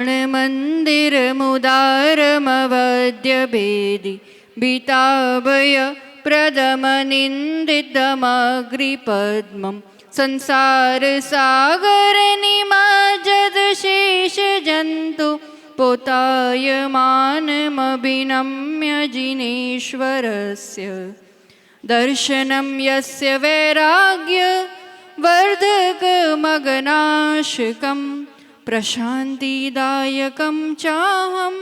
मंदिरमुदारमवद्यभेदि भीताभय प्रदमनिन्दितमग्रिपद्मं संसारसागरनिमज्जदशेषजन्तु पोतायमानमभिनम्य जिनेश्वरस्य दर्शनं यस्य वैराग्यवर्धकमगनाशकं प्रशान्तिदायकं चाहं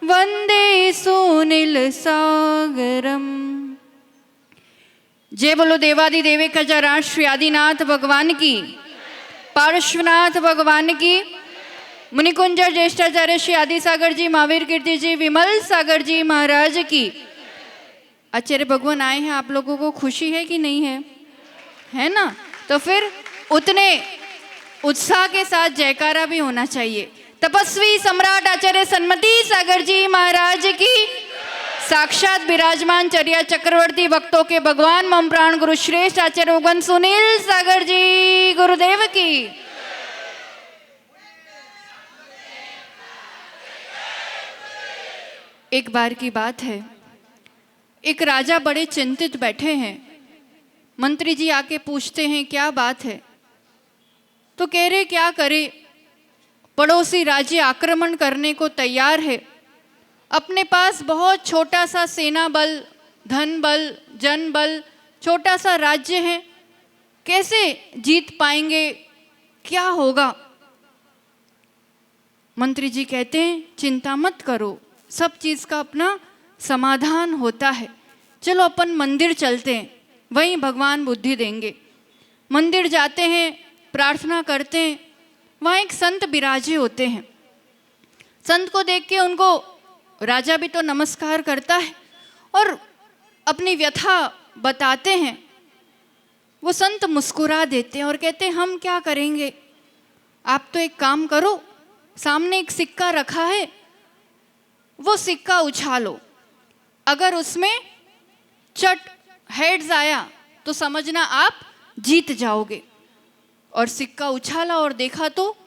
वंदे सुनील सागरम। जय बोलो देवादि देवे खजाराज श्री आदिनाथ भगवान की, पार्श्वनाथ भगवान की, मुनिकुंज ज्येष्ठाचार्य श्री आदि सागर जी, महावीर कीर्ति जी, विमल सागर जी महाराज की। आचार्य भगवान आए हैं, आप लोगों को खुशी है कि नहीं है? है ना? तो फिर उतने उत्साह के साथ जयकारा भी होना चाहिए। तपस्वी सम्राट आचार्य सन्मति सागर जी महाराज की, साक्षात विराजमान चर्या चक्रवर्ती भक्तों के भगवान मम प्राण गुरु श्रेष्ठ आचार्य भगवान सुनील सागर जी गुरुदेव की। एक बार की बात है, एक राजा बड़े चिंतित बैठे हैं। मंत्री जी आके पूछते हैं क्या बात है? तो कह रहे क्या करे, पड़ोसी राज्य आक्रमण करने को तैयार है। अपने पास बहुत छोटा सा सेना बल, धन बल, जन बल, छोटा सा राज्य है, कैसे जीत पाएंगे, क्या होगा? मंत्री जी कहते हैं चिंता मत करो, सब चीज का अपना समाधान होता है। चलो अपन मंदिर चलते हैं, वहीं भगवान बुद्धि देंगे। मंदिर जाते हैं, प्रार्थना करते हैं। वहाँ एक संत विराजे होते हैं। संत को देख के उनको राजा भी तो नमस्कार करता है और अपनी व्यथा बताते हैं। वो संत मुस्कुरा देते हैं और कहते हैं हम क्या करेंगे, आप तो एक काम करो, सामने एक सिक्का रखा है, वो सिक्का उछालो। अगर उसमें चट हेड्स आया तो समझना आप जीत जाओगे। और सिक्का उछाला और देखा तो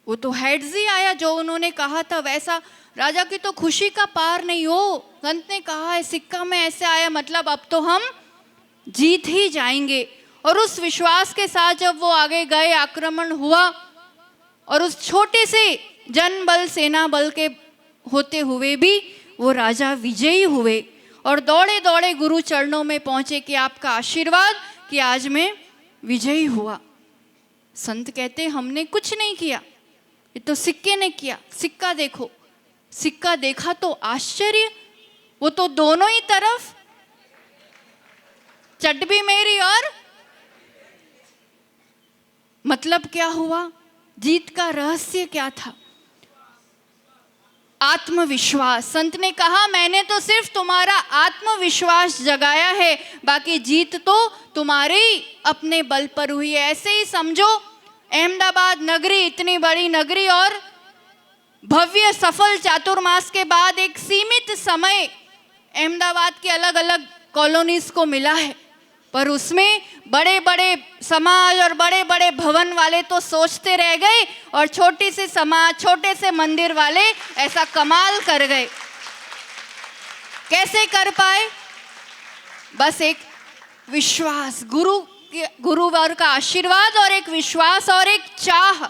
वो तो हेड्स ही आया, जो उन्होंने कहा था वैसा। राजा की तो खुशी का पार नहीं हो। संत ने कहा है सिक्का में ऐसे आया, मतलब अब तो हम जीत ही जाएंगे। और उस विश्वास के साथ जब वो आगे गए, आक्रमण हुआ और उस छोटे से जन बल, सेना बल के होते हुए भी वो राजा विजयी हुए और दौड़े दौड़े गुरु चरणों में पहुंचे कि आपका आशीर्वाद कि आज मैं विजयी हुआ। संत कहते हमने कुछ नहीं किया, ये तो सिक्के ने किया। सिक्का देखो, सिक्का देखा तो आश्चर्य, वो तो दोनों ही तरफ चट भी मेरी और मतलब क्या हुआ, जीत का रहस्य क्या था? आत्मविश्वास। संत ने कहा मैंने तो सिर्फ तुम्हारा आत्मविश्वास जगाया है, बाकी जीत तो तुम्हारे अपने बल पर हुई है। ऐसे ही समझो, अहमदाबाद नगरी इतनी बड़ी नगरी और भव्य सफल चातुर्मास के बाद एक सीमित समय अहमदाबाद के अलग अलग कॉलोनीज को मिला है, पर उसमें बड़े बड़े समाज और बड़े बड़े भवन वाले तो सोचते रह गए और छोटी सी समाज, छोटे से मंदिर वाले ऐसा कमाल कर गए। कैसे कर पाए? बस एक विश्वास, गुरुवर का आशीर्वाद और एक विश्वास और एक चाह।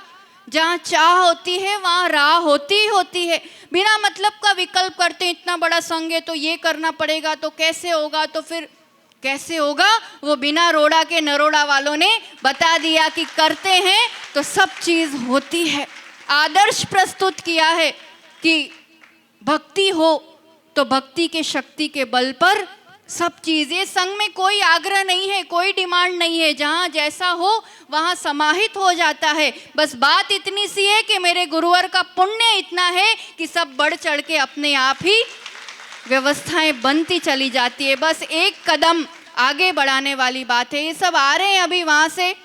जहाँ चाह होती है वहाँ राह होती है। बिना मतलब का विकल्प करते, इतना बड़ा संघ है तो ये करना पड़ेगा, तो कैसे होगा, तो फिर कैसे होगा? वो बिना रोड़ा के नरोड़ा वालों ने बता दिया कि करते हैं तो सब चीज होती है। आदर्श प्रस्तुत किया है कि भक्ति हो तो भक्ति के शक्ति के बल पर सब चीज। ये संघ में कोई आग्रह नहीं है, कोई डिमांड नहीं है, जहाँ जैसा हो वहाँ समाहित हो जाता है। बस बात इतनी सी है कि मेरे गुरुवर का पुण्य इतना है कि सब बढ़ चढ़ के अपने आप ही व्यवस्थाएं बनती चली जाती है। बस एक कदम आगे बढ़ाने वाली बात है। ये सब आ रहे हैं अभी वहां से,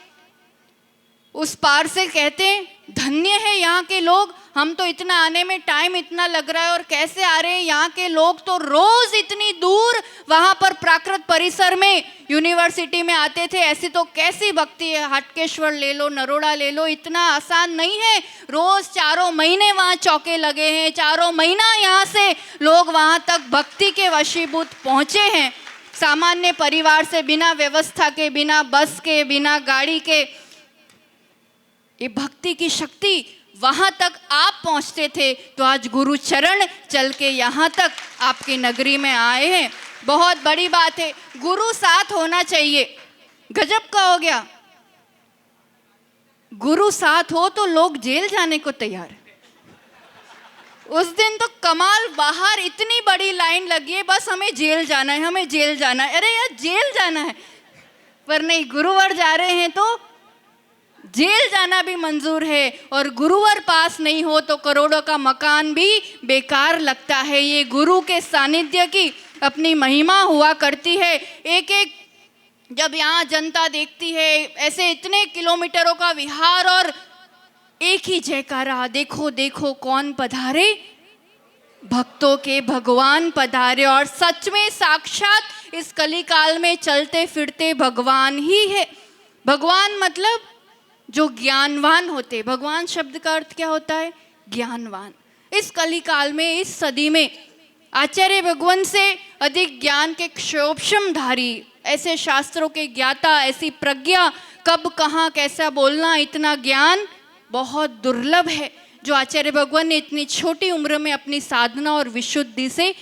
उस पार से, कहते हैं धन्य है यहाँ के लोग। हम तो इतना आने में टाइम इतना लग रहा है और कैसे आ रहे हैं। यहाँ के लोग तो रोज इतनी दूर वहाँ पर प्राकृत परिसर में यूनिवर्सिटी में आते थे। ऐसी तो कैसी भक्ति है। हटकेश्वर ले लो, नरोड़ा ले लो, इतना आसान नहीं है। रोज 4 महीने वहाँ चौके लगे हैं, 4 महीना यहाँ से लोग वहाँ तक भक्ति के वशीभूत पहुँचे हैं। सामान्य परिवार से, बिना व्यवस्था के, बिना बस के, बिना गाड़ी के, ये भक्ति की शक्ति वहां तक आप पहुंचते थे तो आज गुरु चरण चल के यहाँ तक आपकी नगरी में आए हैं। बहुत बड़ी बात है। गुरु साथ होना चाहिए। गजब का हो गया, गुरु साथ हो तो लोग जेल जाने को तैयार है। उस दिन तो कमाल, बाहर इतनी बड़ी लाइन लगी है, बस हमें जेल जाना है, हमें जेल जाना है। अरे यार जेल जाना है, पर नहीं, गुरुवर जा रहे हैं तो जेल जाना भी मंजूर है। और गुरुवर पास नहीं हो तो करोड़ों का मकान भी बेकार लगता है। ये गुरु के सानिध्य की अपनी महिमा हुआ करती है। एक एक जब यहाँ जनता देखती है, ऐसे इतने किलोमीटरों का विहार और एक ही जयकारा, देखो देखो कौन पधारे, भक्तों के भगवान पधारे। और सच में साक्षात इस कलिकाल में चलते फिरते भगवान ही है। भगवान मतलब जो ज्ञानवान होते। भगवान शब्द का अर्थ क्या होता है? ज्ञानवान। इस कलिकाल में, इस सदी में आचार्य भगवान से अधिक ज्ञान के क्षोभशमधारी, ऐसे शास्त्रों के ज्ञाता, ऐसी प्रज्ञा, कब कहाँ कैसा बोलना, इतना ज्ञान बहुत दुर्लभ है जो आचार्य भगवान ने इतनी छोटी उम्र में अपनी साधना और विशुद्धि से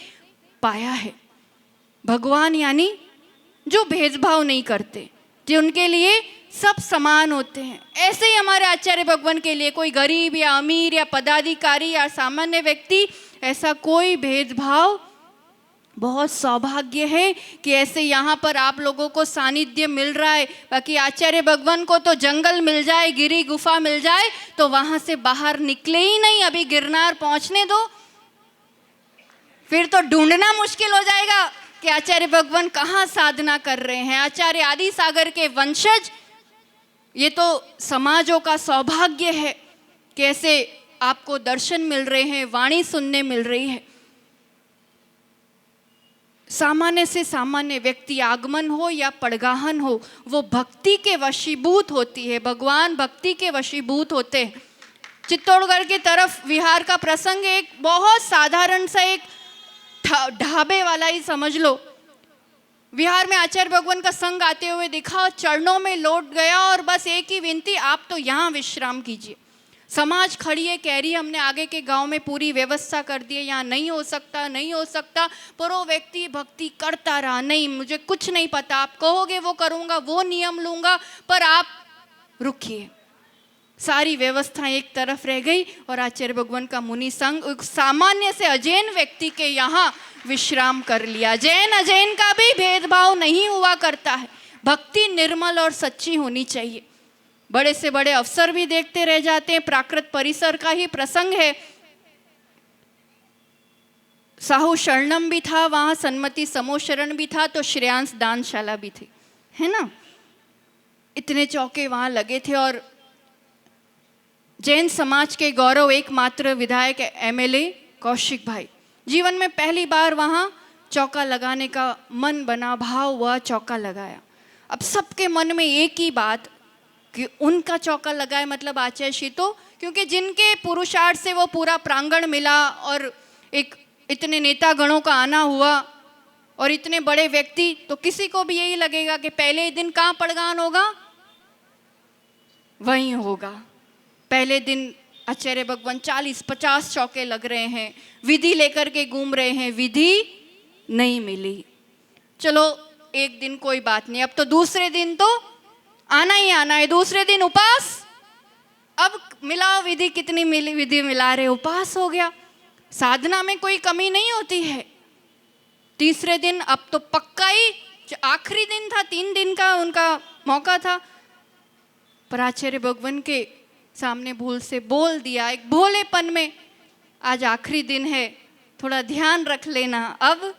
पाया है। भगवान यानी जो भेदभाव नहीं करते, जो उनके लिए सब समान होते हैं। ऐसे ही हमारे आचार्य भगवान के लिए कोई गरीब या अमीर या पदाधिकारी या सामान्य व्यक्ति, ऐसा कोई भेदभाव, बहुत सौभाग्य है कि ऐसे यहाँ पर आप लोगों को सानिध्य मिल रहा है। बाकी आचार्य भगवान को तो जंगल मिल जाए, गिरी गुफा मिल जाए तो वहाँ से बाहर निकले ही नहीं। अभी गिरनार पहुँचने दो, फिर तो ढूंढना मुश्किल हो जाएगा कि आचार्य भगवान कहाँ साधना कर रहे हैं। आचार्य आदि सागर के वंशज, ये तो समाजों का सौभाग्य है कि ऐसे आपको दर्शन मिल रहे हैं, वाणी सुनने मिल रही है। सामान्य से सामान्य व्यक्ति, आगमन हो या पड़गाहन हो, वो भक्ति के वशीभूत होती है। भगवान भक्ति के वशीभूत होते हैं। चित्तौड़गढ़ की तरफ विहार का प्रसंग, एक बहुत साधारण सा एक ढाबे वाला ही समझ लो। विहार में आचार्य भगवान का संग आते हुए दिखा, चरणों में लौट गया और बस एक ही विनती, आप तो यहाँ विश्राम कीजिए। समाज खड़ी है, कह रही है हमने आगे के गांव में पूरी व्यवस्था कर दी है, यहाँ नहीं हो सकता, नहीं हो सकता। पर वो व्यक्ति भक्ति करता रहा, नहीं मुझे कुछ नहीं पता, आप कहोगे वो करूँगा, वो नियम लूँगा, पर आप रुकिए। सारी व्यवस्था एक तरफ रह गई और आचार्य भगवान का मुनि संग सामान्य से अजैन व्यक्ति के यहाँ विश्राम कर लिया। जैन अजैन का भी भेदभाव नहीं हुआ करता है। भक्ति निर्मल और सच्ची होनी चाहिए। बड़े से बड़े अफसर भी देखते रह जाते हैं। प्राकृत परिसर का ही प्रसंग है। साहू शरणम भी था वहाँ, सन्मति समोशरण भी था, तो श्रेयांश दानशाला भी थी, है ना। इतने चौके वहाँ लगे थे। और जैन समाज के गौरव एकमात्र विधायक एमएलए कौशिक भाई, जीवन में पहली बार वहाँ चौका लगाने का मन बना, भाव हुआ, चौका लगाया। अब सबके मन में एक ही बात कि उनका चौका लगाए मतलब आचार्य श्री, तो क्योंकि जिनके पुरुषार्थ से वो पूरा प्रांगण मिला और एक इतने नेता गणों का आना हुआ और इतने बड़े व्यक्ति, तो किसी को भी यही लगेगा कि पहले दिन कहाँ पड़गान होगा, वहीं होगा। पहले दिन आचार्य भगवान 40-50 चौके लग रहे हैं, विधि लेकर के घूम रहे हैं, विधि नहीं मिली। चलो एक दिन कोई बात नहीं, अब तो दूसरे दिन तो आना ही आना है। दूसरे दिन उपास, अब मिलाओ विधि, कितनी मिली विधि मिला रहे, उपास हो गया। साधना में कोई कमी नहीं होती है। तीसरे दिन अब तो पक्का ही आखिरी दिन था, 3 दिन का उनका मौका था, पर आचार्य भगवान के सामने भूल से बोल दिया, एक भोलेपन में, आज आखिरी दिन है, थोड़ा ध्यान रख लेना। अब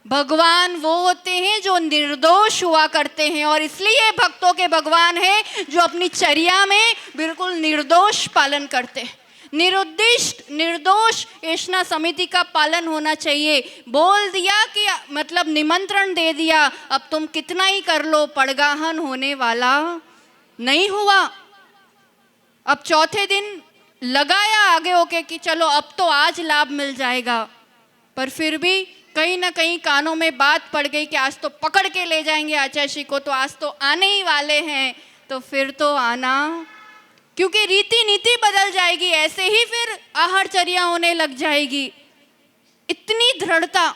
भगवान वो होते हैं जो निर्दोष हुआ करते हैं, और इसलिए भक्तों के भगवान है जो अपनी चर्या में बिल्कुल निर्दोष पालन करते हैं। निरुद्दिष्ट निर्दोष ऐष्णा समिति का पालन होना चाहिए। बोल दिया कि मतलब निमंत्रण दे दिया, अब तुम कितना ही कर लो, पड़गाहन होने वाला नहीं हुआ। अब चौथे दिन लगाया आगे होके कि चलो अब तो आज लाभ मिल जाएगा, पर फिर भी कहीं ना कहीं कानों में बात पड़ गई कि आज तो पकड़ के ले जाएंगे आचार्य श्री को, तो आज तो आने ही वाले हैं, तो फिर तो आना, क्योंकि रीति नीति बदल जाएगी, ऐसे ही फिर आहारचर्या होने लग जाएगी। इतनी दृढ़ता,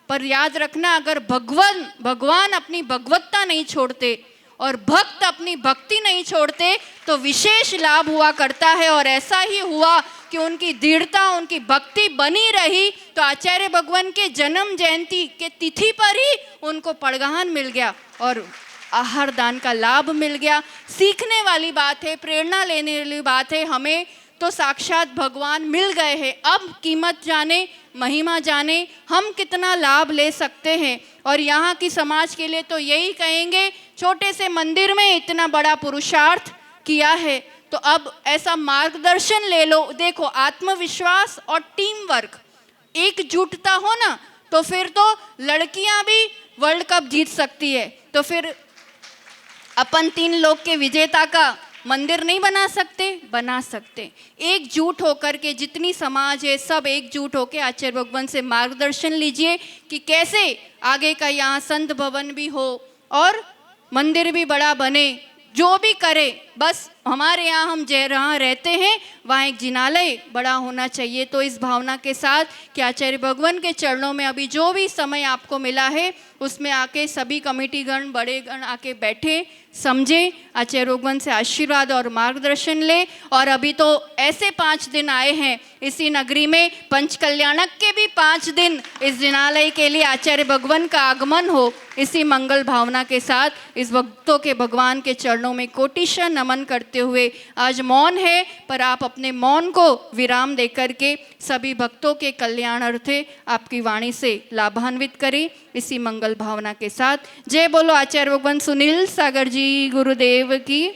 पर याद रखना अगर भगवान अपनी भगवत्ता नहीं छोड़ते और भक्त अपनी भक्ति नहीं छोड़ते तो विशेष लाभ हुआ करता है। और ऐसा ही हुआ कि उनकी दृढ़ता, उनकी भक्ति बनी रही, तो आचार्य भगवान के जन्म जयंती के तिथि पर ही उनको पड़गाहन मिल गया और आहार दान का लाभ मिल गया। सीखने वाली बात है, प्रेरणा लेने वाली बात है। हमें तो साक्षात भगवान मिल गए हैं, अब कीमत जाने, महिमा जाने, हम कितना लाभ ले सकते हैं। और यहाँ की समाज के लिए तो यही कहेंगे, छोटे से मंदिर में इतना बड़ा पुरुषार्थ किया है, तो अब ऐसा मार्गदर्शन ले लो। देखो, आत्मविश्वास और टीम वर्क, एकजुटता हो ना, तो फिर तो लड़कियां भी वर्ल्ड कप जीत सकती है। तो फिर अपन 3 लोग के विजेता का मंदिर नहीं बना सकते? बना सकते। एकजुट होकर के, जितनी समाज है सब एकजुट होकर आचार्य भगवान से मार्गदर्शन लीजिए कि कैसे आगे का यहाँ संत भवन भी हो और मंदिर भी बड़ा बने। जो भी करे, बस हमारे यहाँ हम जहाँ रहते हैं वहाँ एक जिनालय बड़ा होना चाहिए। तो इस भावना के साथ कि आचार्य भगवान के चरणों में अभी जो भी समय आपको मिला है उसमें आके सभी कमेटी गण, बड़े गण आके बैठे, समझे, आचार्य भगवान से आशीर्वाद और मार्गदर्शन ले। और अभी तो ऐसे 5 दिन आए हैं इसी नगरी में, पंचकल्याणक के भी 5 दिन इस जिनालय के लिए आचार्य भगवान का आगमन हो, इसी मंगल भावना के साथ इस भक्तों के भगवान के चरणों में कोटिशा नमन करते हुए, आज मौन है पर आप अपने मौन को विराम देकर के सभी भक्तों के कल्याणार्थे आपकी वाणी से लाभान्वित करें, इसी मंगल भावना के साथ। जय बोलो आचार्य भगवान सुनील सागर जी गुरुदेव की।